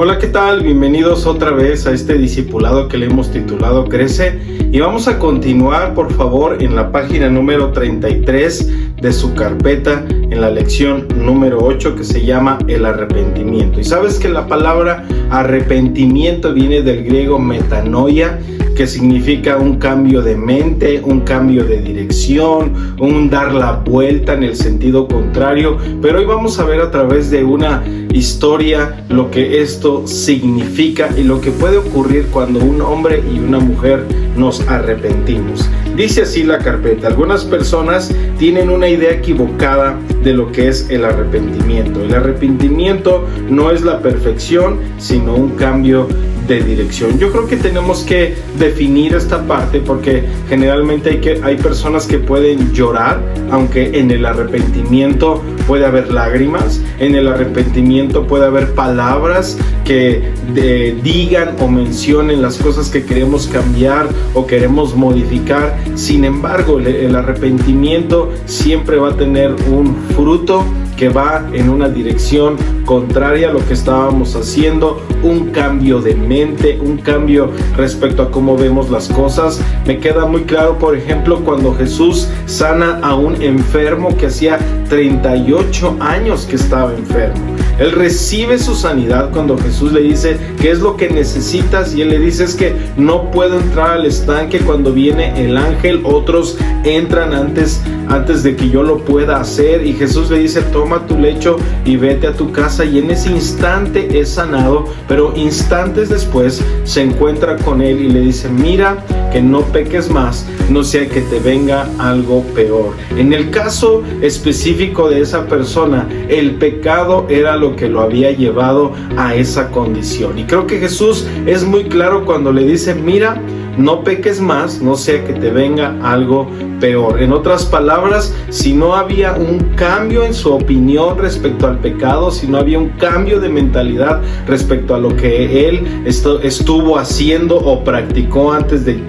Hola, ¿qué tal? Bienvenidos otra vez a este discipulado que le hemos titulado Crece, y vamos a continuar, por favor, en la página número 33 de su carpeta, en la lección número 8, que se llama el arrepentimiento. Y sabes que la palabra arrepentimiento viene del griego metanoia, que significa un cambio de mente, un cambio de dirección, un dar la vuelta en el sentido contrario. Pero hoy vamos a ver a través de una historia lo que esto significa y lo que puede ocurrir cuando un hombre y una mujer nos arrepentimos. Dice así la carpeta: algunas personas tienen una idea equivocada de lo que es el arrepentimiento. El arrepentimiento no es la perfección, sino un cambio de dirección. Yo creo que tenemos que definir esta parte, porque generalmente hay personas que pueden llorar, aunque en el arrepentimiento puede haber lágrimas, en el arrepentimiento puede haber palabras que digan o mencionen las cosas que queremos cambiar o queremos modificar. Sin embargo, el arrepentimiento siempre va a tener un fruto que va en una dirección contraria a lo que estábamos haciendo, un cambio de mente, un cambio respecto a cómo vemos las cosas. Me queda muy claro, por ejemplo, cuando Jesús sana a un enfermo que hacía 38 años que estaba enfermo. Él recibe su sanidad cuando Jesús le dice: ¿qué es lo que necesitas? Y él le dice: es que no puedo entrar al estanque cuando viene el ángel, otros entran antes de que yo lo pueda hacer. Y Jesús le dice: toma tu lecho y vete a tu casa. Y en ese instante es sanado, pero instantes después se encuentra con él y le dice: mira que no peques más, no sea que te venga algo peor. En el caso específico de esa persona, el pecado era lo que lo había llevado a esa condición. Y creo que Jesús es muy claro cuando le dice: mira, no peques más, no sea que te venga algo peor. En otras palabras, si no había un cambio en su opinión respecto al pecado, si no había un cambio de mentalidad respecto a lo que él estuvo haciendo o practicó antes de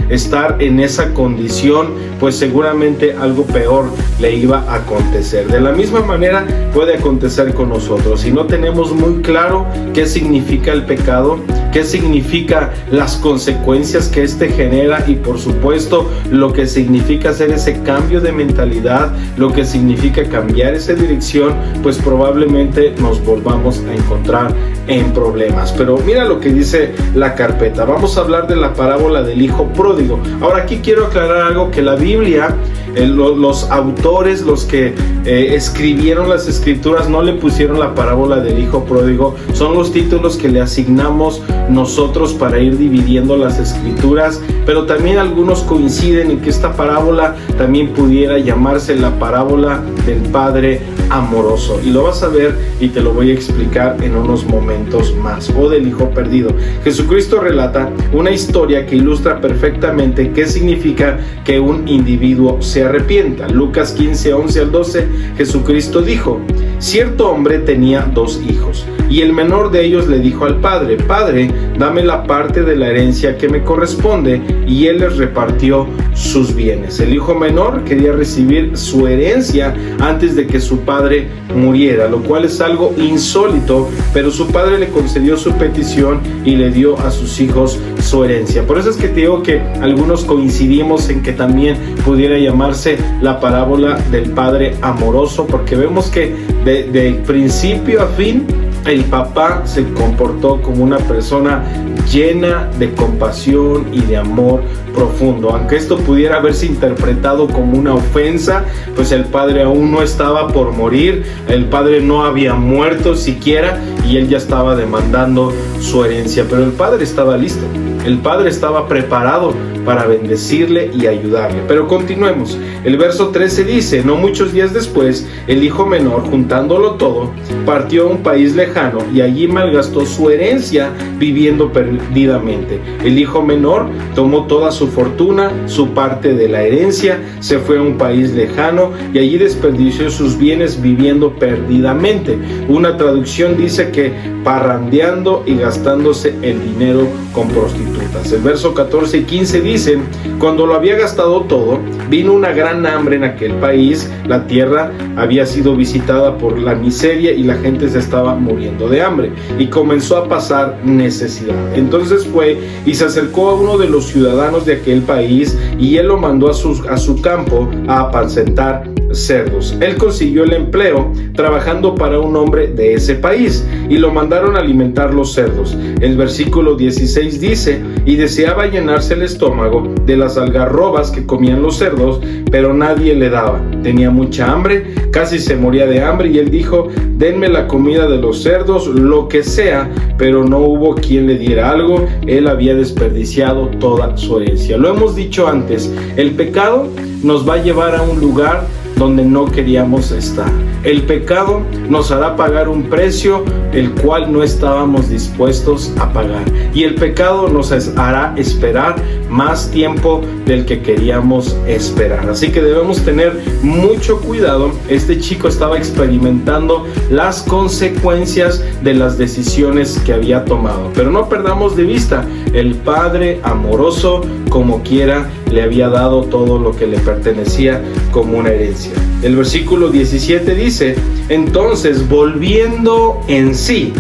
estar en esa condición, pues seguramente algo peor le iba a acontecer. De la misma manera puede acontecer con nosotros. Si no tenemos muy claro qué significa el pecado, qué significa las consecuencias que este genera, y por supuesto lo que significa hacer ese cambio de mentalidad, lo que significa cambiar esa dirección, pues probablemente nos volvamos a encontrar en problemas. Pero mira lo que dice la carpeta. Vamos a hablar de la parábola del hijo pródigo. Ahora, aquí quiero aclarar algo: que la Biblia, los autores, los que escribieron las escrituras, no le pusieron la parábola del hijo pródigo. Son los títulos que le asignamos nosotros para ir dividiendo las escrituras, pero también algunos coinciden en que esta parábola también pudiera llamarse la parábola del padre amoroso, y lo vas a ver y te lo voy a explicar en unos momentos más. O del hijo perdido. Jesucristo relata una historia que ilustra perfectamente qué significa que un individuo se arrepienta. Lucas 15, 11 al 12, Jesucristo dijo: cierto hombre tenía 2 hijos, y el menor de ellos le dijo al padre: Padre, dame la parte de la herencia que me corresponde. Y él les repartió sus bienes. El hijo menor quería recibir su herencia antes de que su padre muriera, lo cual es algo insólito, pero su padre le concedió su petición y le dio a sus hijos su herencia. Por eso es que te digo que algunos coincidimos en que también pudiera llamarse la parábola del padre amoroso, porque vemos que de principio a fin el papá se comportó como una persona llena de compasión y de amor profundo. Aunque esto pudiera haberse interpretado como una ofensa, pues el padre aún no estaba por morir, el padre no había muerto siquiera, y él ya estaba demandando su herencia. Pero el padre estaba listo, el padre estaba preparado para bendecirle y ayudarle. Pero continuemos. El verso 13 dice: no muchos días después, el hijo menor, juntándolo todo, partió a un país lejano y allí malgastó su herencia viviendo perdidamente. El hijo menor tomó toda su fortuna, su parte de la herencia, se fue a un país lejano y allí desperdició sus bienes viviendo perdidamente. Una traducción dice que parrandeando y gastándose el dinero con prostitutas. El verso 14 y 15 dice: dice: cuando lo había gastado todo, vino una gran hambre en aquel país. La tierra había sido visitada por la miseria y la gente se estaba muriendo de hambre y comenzó a pasar necesidad. Entonces fue y se acercó a uno de los ciudadanos de aquel país, y él lo mandó a su campo a apacentar cerdos. Él consiguió el empleo trabajando para un hombre de ese país y lo mandaron a alimentar los cerdos. El versículo 16 dice: y deseaba llenarse el estómago de las algarrobas que comían los cerdos, pero nadie le daba. Tenía mucha hambre, casi se moría de hambre, y él dijo: denme la comida de los cerdos, lo que sea, pero no hubo quien le diera algo. Él había desperdiciado toda su herencia. Lo hemos dicho antes, el pecado nos va a llevar a un lugar donde no queríamos estar. El pecado nos hará pagar un precio el cual no estábamos dispuestos a pagar, y el pecado nos hará esperar más tiempo del que queríamos esperar. Así que debemos tener mucho cuidado. Este chico estaba experimentando las consecuencias de las decisiones que había tomado, pero no perdamos de vista, el Padre amoroso como quiera le había dado todo lo que le pertenecía como una herencia. El versículo 17 dice: entonces, volviendo en sí,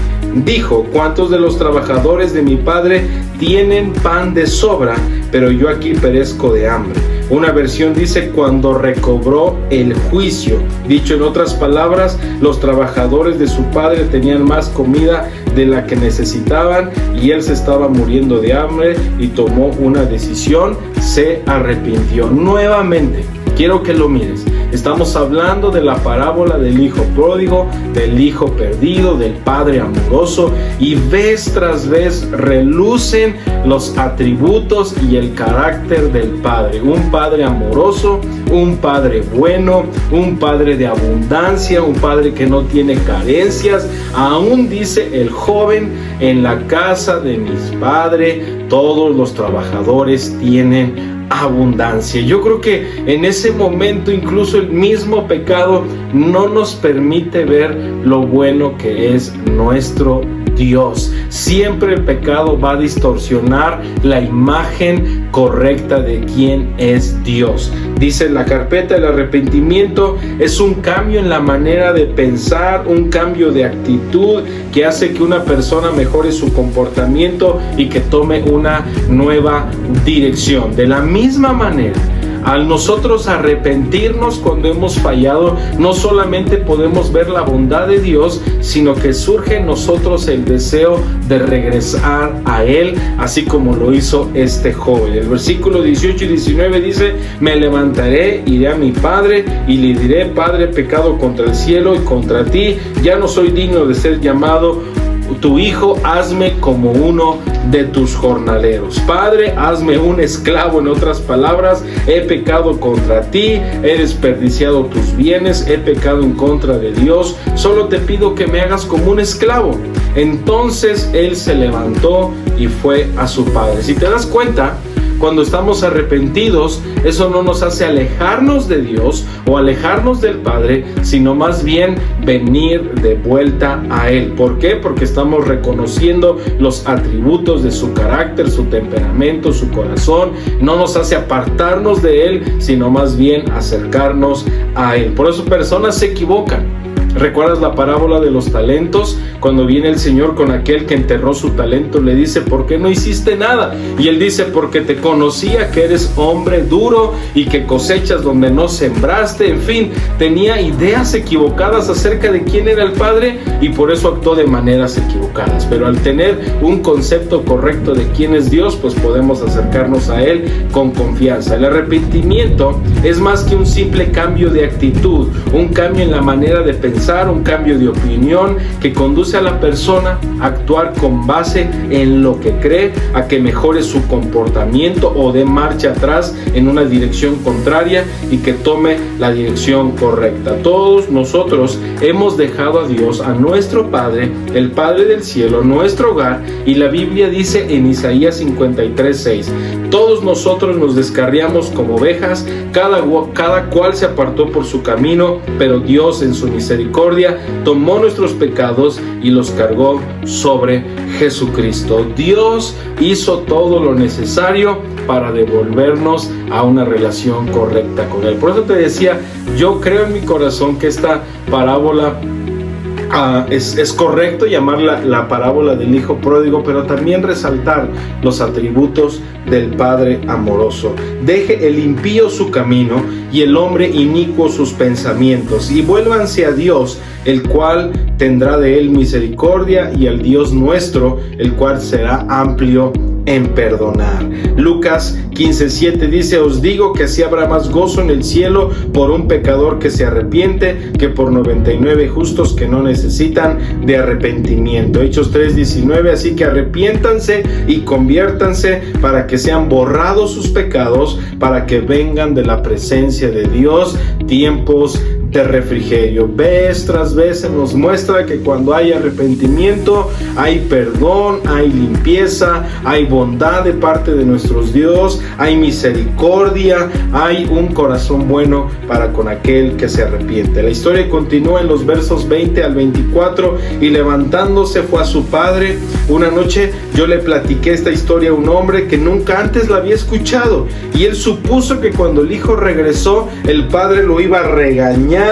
dijo: ¿cuántos de los trabajadores de mi padre tienen pan de sobra, pero yo aquí perezco de hambre? Una versión dice: cuando recobró el juicio. Dicho en otras palabras, los trabajadores de su padre tenían más comida de la que necesitaban, y él se estaba muriendo de hambre y tomó una decisión, se arrepintió. Nuevamente, quiero que lo mires. Estamos hablando de la parábola del hijo pródigo, del hijo perdido, del padre amoroso, y vez tras vez relucen los atributos y el carácter del padre. Un padre amoroso, un padre bueno, un padre de abundancia, un padre que no tiene carencias. Aún dice el joven: en la casa de mis padres todos los trabajadores tienen abundancia. Yo creo que en ese momento incluso el mismo pecado no nos permite ver lo bueno que es nuestro Dios. Siempre el pecado va a distorsionar la imagen correcta de quién es Dios. Dice la carpeta: el arrepentimiento es un cambio en la manera de pensar, un cambio de actitud que hace que una persona mejore su comportamiento y que tome una nueva dirección. De la misma manera, al nosotros arrepentirnos cuando hemos fallado, no solamente podemos ver la bondad de Dios, sino que surge en nosotros el deseo de regresar a Él, así como lo hizo este joven. El versículo 18 y 19 dice: me levantaré, iré a mi padre y le diré: Padre, he pecado contra el cielo y contra ti, ya no soy digno de ser llamado tu hijo, hazme como uno de tus jornaleros. Padre, hazme un esclavo. En otras palabras, he pecado contra ti, he desperdiciado tus bienes, he pecado en contra de Dios, solo te pido que me hagas como un esclavo. Entonces él se levantó y fue a su padre. Si te das cuenta, cuando estamos arrepentidos, eso no nos hace alejarnos de Dios o alejarnos del Padre, sino más bien venir de vuelta a Él. ¿Por qué? Porque estamos reconociendo los atributos de su carácter, su temperamento, su corazón. No nos hace apartarnos de Él, sino más bien acercarnos a Él. Por eso personas se equivocan. ¿Recuerdas la parábola de los talentos? Cuando viene el Señor con aquel que enterró su talento, le dice: ¿por qué no hiciste nada? Y él dice: porque te conocía que eres hombre duro y que cosechas donde no sembraste. En fin, tenía ideas equivocadas acerca de quién era el Padre y por eso actuó de maneras equivocadas. Pero al tener un concepto correcto de quién es Dios, pues podemos acercarnos a Él con confianza. El arrepentimiento es más que un simple cambio de actitud, un cambio en la manera de pensar, un cambio de opinión que conduce a la persona a actuar con base en lo que cree, a que mejore su comportamiento o dé marcha atrás en una dirección contraria y que tome la dirección correcta. Todos nosotros hemos dejado a Dios, a nuestro Padre, el Padre del cielo, nuestro hogar, y la Biblia dice en Isaías 53:6: todos nosotros nos descarriamos como ovejas, cada cual se apartó por su camino, pero Dios en su misericordia misericordia, tomó nuestros pecados y los cargó sobre Jesucristo. Dios hizo todo lo necesario para devolvernos a una relación correcta con Él. Por eso te decía, yo creo en mi corazón que esta parábola es correcto llamarla la parábola del hijo pródigo, pero también resaltar los atributos del Padre amoroso. Deje el impío su camino y el hombre inicuo sus pensamientos, y vuélvanse a Dios, el cual tendrá de él misericordia, y al Dios nuestro, el cual será amplio en perdonar. Lucas 15:7 dice: os digo que así habrá más gozo en el cielo por un pecador que se arrepiente que por 99 justos que no necesitan de arrepentimiento. Hechos 3:19: así que arrepiéntanse y conviértanse para que sean borrados sus pecados, para que vengan de la presencia de Dios tiempos de refrigerio. Vez tras vez se nos muestra que cuando hay arrepentimiento, hay perdón, hay limpieza, hay bondad de parte de nuestro Dios, hay misericordia, hay un corazón bueno para con aquel que se arrepiente. La historia continúa en los versos 20 al 24: y levantándose fue a su padre. Una noche yo le platiqué esta historia a un hombre que nunca antes la había escuchado, y él supuso que cuando el hijo regresó, el padre lo iba a regañar.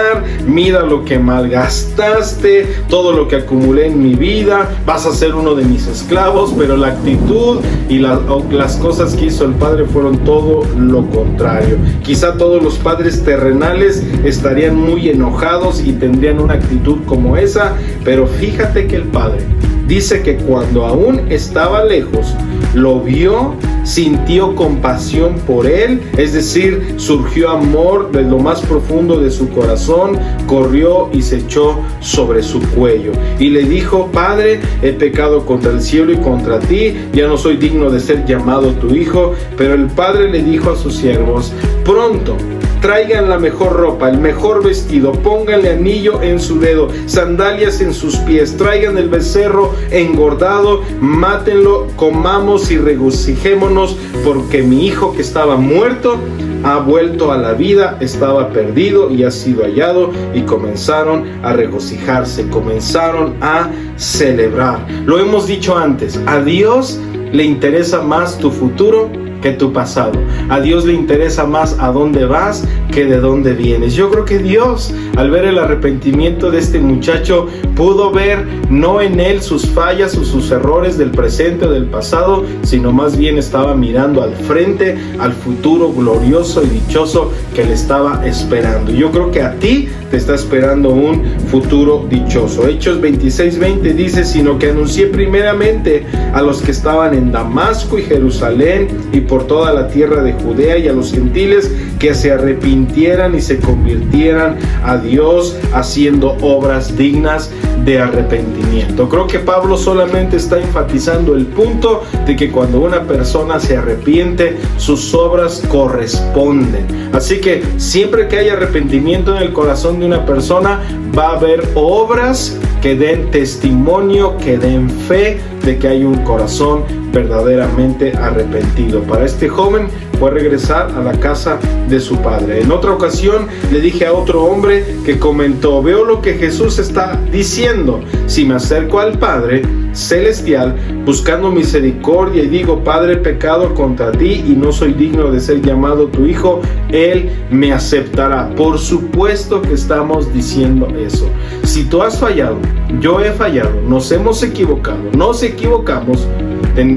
Mira lo que malgastaste, todo lo que acumulé en mi vida, vas a ser uno de mis esclavos. Pero la actitud y las cosas que hizo el padre fueron todo lo contrario. Quizá todos los padres terrenales estarían muy enojados y tendrían una actitud como esa, pero fíjate que el padre dice que cuando aún estaba lejos, lo vio, sintió compasión por él, es decir, surgió amor de lo más profundo de su corazón, corrió y se echó sobre su cuello y le dijo: Padre, he pecado contra el cielo y contra ti, ya no soy digno de ser llamado tu hijo. Pero el padre le dijo a sus siervos: pronto, traigan la mejor ropa, el mejor vestido, pónganle anillo en su dedo, sandalias en sus pies, traigan el becerro engordado, mátenlo, comamos y regocijémonos, porque mi hijo que estaba muerto ha vuelto a la vida, estaba perdido y ha sido hallado. Y comenzaron a regocijarse, comenzaron a celebrar. Lo hemos dicho antes, a Dios le interesa más tu futuro que tu pasado. A Dios le interesa más a dónde vas que de dónde vienes. Yo creo que Dios, al ver el arrepentimiento de este muchacho, pudo ver no en él sus fallas o sus errores del presente o del pasado, sino más bien estaba mirando al frente, al futuro glorioso y dichoso que le estaba esperando. Yo creo que a ti te está esperando un futuro dichoso. Hechos 26:20 dice: sino que anuncié primeramente a los que estaban en Damasco y Jerusalén y por toda la tierra de Judea, y a los gentiles que se arrepintieran y se convirtieran a Dios, haciendo obras dignas de arrepentimiento. Creo que Pablo solamente está enfatizando el punto de que cuando una persona se arrepiente, sus obras corresponden. Así que siempre que haya arrepentimiento en el corazón de una persona, va a haber obras que den testimonio, que den fe de que hay un corazón verdaderamente arrepentido. Para este joven fue regresar a la casa de su padre. En otra ocasión le dije a otro hombre que comentó: veo lo que Jesús está diciendo. Si me acerco al Padre Celestial buscando misericordia y digo: Padre, he pecado contra ti y no soy digno de ser llamado tu hijo, Él me aceptará. Por supuesto que estamos diciendo eso. Si tú has fallado, yo he fallado, nos hemos equivocado, nos equivocamos,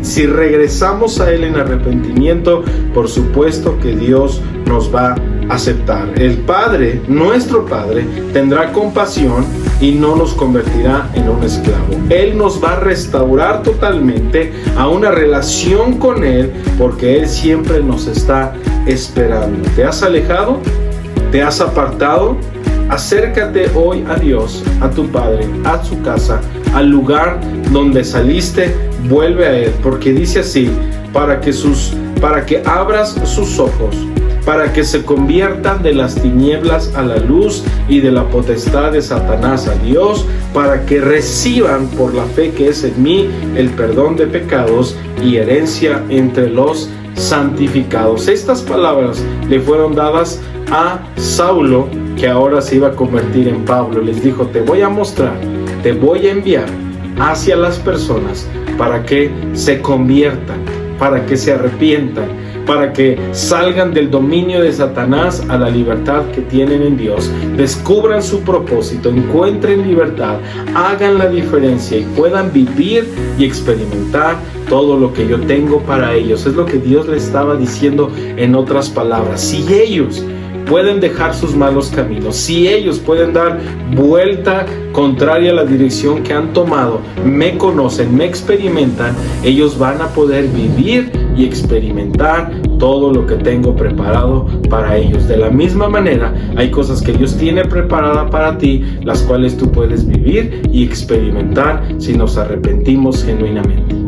si regresamos a Él en arrepentimiento, por supuesto que Dios nos va a aceptar. El Padre, nuestro Padre, tendrá compasión y no nos convertirá en un esclavo. Él nos va a restaurar totalmente a una relación con Él, porque Él siempre nos está esperando. ¿Te has alejado? ¿Te has apartado? Acércate hoy a Dios, a tu Padre, a su casa, al lugar donde saliste. Vuelve a Él, porque dice así: para que abras sus ojos, para que se conviertan de las tinieblas a la luz y de la potestad de Satanás a Dios, para que reciban por la fe que es en mí el perdón de pecados y herencia entre los santificados. Estas palabras le fueron dadas a Saulo, que ahora se iba a convertir en Pablo. Les dijo: te voy a mostrar, te voy a enviar hacia las personas para que se conviertan, para que se arrepientan, para que salgan del dominio de Satanás a la libertad que tienen en Dios, descubran su propósito, encuentren libertad, hagan la diferencia y puedan vivir y experimentar todo lo que yo tengo para ellos. Es lo que Dios le estaba diciendo en otras palabras. Si ellos pueden dejar sus malos caminos, si ellos pueden dar vuelta contraria a la dirección que han tomado, me conocen, me experimentan, ellos van a poder vivir y experimentar todo lo que tengo preparado para ellos. De la misma manera, hay cosas que Dios tiene preparada para ti, las cuales tú puedes vivir y experimentar si nos arrepentimos genuinamente.